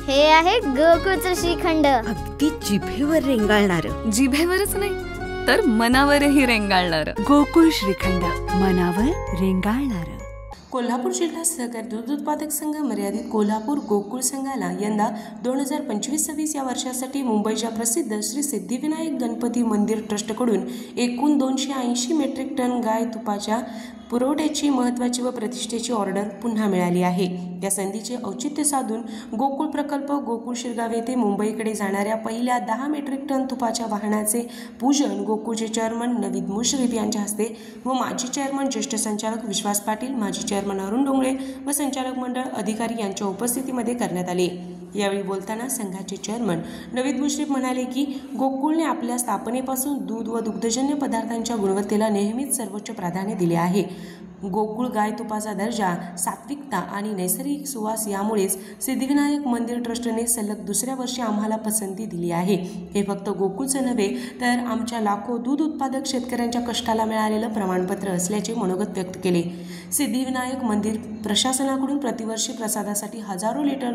हे आहे गोकुळचं श्रीखंड. अगदी जिभेवर रेंगाळणार. जिभेवरच नाही तर मनावरही रेंगाळणार. गोकुळ श्रीखंड, मनावर रेंगाळणार. कोल्हापूर जिल्हा सहकारी दूध उत्पादक संघ मर्यादित कोल्हापूर गोकुळ संघाला यंदा 2025-26 या वर्षासाठी मुंबईच्या प्रसिद्ध श्री सिद्धिविनायक गणपती मंदिर ट्रस्टकडून एकूण 280 मेट्रिक टन गाय तुपाच्या पुरवठ्याची महत्त्वाची व प्रतिष्ठेची ऑर्डर पुन्हा मिळाली आहे. या संधीचे औचित्य साधून गोकुळ प्रकल्प गोकुळ शिरगाव येथे मुंबईकडे जाणाऱ्या पहिल्या 10 मेट्रिक टन तुपाच्या वाहनाचे पूजन गोकुळचे चेअरमन नवीद मुश्रीफ यांच्या हस्ते व माजी चेअरमन ज्येष्ठ संचालक विश्वास पाटील, माजी चेअरमन अरुण डोंगळे व संचालक मंडळ अधिकारी यांच्या उपस्थितीमध्ये करण्यात आले. यावेळी बोलताना संघाचे चेअरमन नवीद मुश्रीफ म्हणाले की गोकुळने आपल्या स्थापनेपासून दूध व दुग्धजन्य पदार्थांच्या गुणवत्तेला नेहमीच सर्वोच्च प्राधान्य दिले आहे. गोकुळ गाय तुपाचा दर्जा, सात्विकता आणि नैसर्गिक सुवास यामुळेच सिद्धिविनायक मंदिर ट्रस्टने सलग दुसऱ्या वर्षी आम्हाला पसंती दिली आहे. हे फक्त गोकुळचं नव्हे तर आमच्या लाखो दूध उत्पादक शेतकऱ्यांच्या कष्टाला मिळालेलं प्रमाणपत्र असल्याचे मनोगत व्यक्त केले. सिद्धिविनायक मंदिर प्रशासनाकडून प्रतिवर्षी प्रसादासाठी हजारो लिटर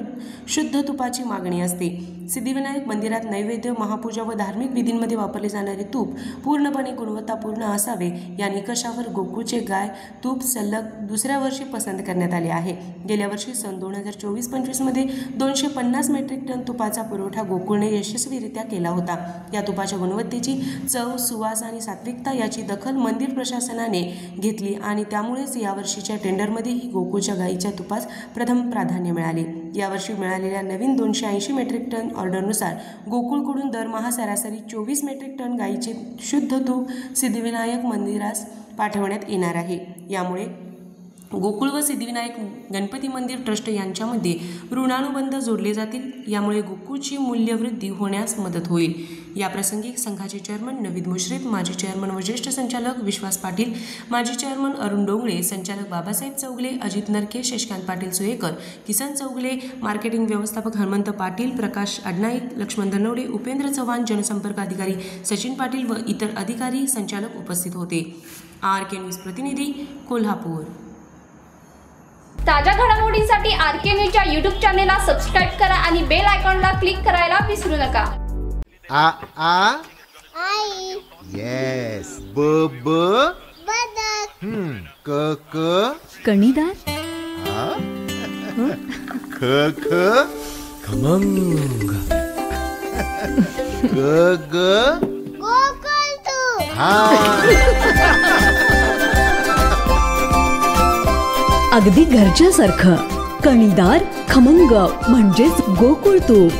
शुद्ध तुपाची मागणी असते. सिद्धिविनायक मंदिरात नैवेद्य, महापूजा व धार्मिक विधींमध्ये वापरले जाणारे तूप पूर्णपणे गुणवत्तापूर्ण असावे या निकषावर गोकुळचे गाय तूप सलग दुसऱ्या वर्षी पसंत करण्यात आले आहे. गेल्या वर्षी सन 2024-25 मध्ये 250 मेट्रिक टन तुपाचा पुरवठा गोकुळने यशस्वीरित्या केला होता. या तुपाच्या गुणवत्तेची चव, सुवास आणि सात्विकता याची दखल मंदिर प्रशासनाने घेतली आणि त्यामुळेच यावर्षीच्या टेंडरमध्येही गोकुळच्या गायीच्या तुपास प्रथम प्राधान्य मिळाले. यावर्षी मिळालेल्या नवीन 280 मेट्रिक टन ऑर्डरनुसार गोकुळकडून दरमहा सरासरी 24 मेट्रिक टन गायीचे शुद्ध तूप सिद्धिविनायक मंदिरास पाठवण्यात येणार आहे. यामुळे गोकुळ व सिद्धिविनायक गणपती मंदिर ट्रस्ट यांच्यामध्ये ऋणानुबंध जोडले जातील. यामुळे गोकुळची मूल्यवृद्धी होण्यास मदत होईल. याप्रसंगी संघाचे चेअरमन नवीद मुश्रीफ, माजी चेअरमन व ज्येष्ठ संचालक विश्वास पाटील, माजी चेअरमन अरुण डोंगळे, संचालक बाबासाहेब चौगले, अजित नरके, शशिकांत पाटील सुयेकर, किसन चौगले, मार्केटिंग व्यवस्थापक हनुमंत पाटील, प्रकाश अडनाईक, लक्ष्मण धनवडे, उपेंद्र चव्हाण, जनसंपर्क अधिकारी सचिन पाटील व इतर अधिकारी संचालक उपस्थित होते. RK न्यूज प्रतिनिधी, कोल्हापूर. ताज्या घडामोडींसाठी RK न्यूजच्या YouTube चॅनेलला सबस्क्राइब करा आणि बेल आयकॉनला क्लिक करायला विसरू नका. आई. येस. ब बदक. कणीदार. ख खमंग. ग गोकुळ तूप. अगदी घरच्यासारखं. कणीदार, खमंग म्हणजेच गोकुळ तूप.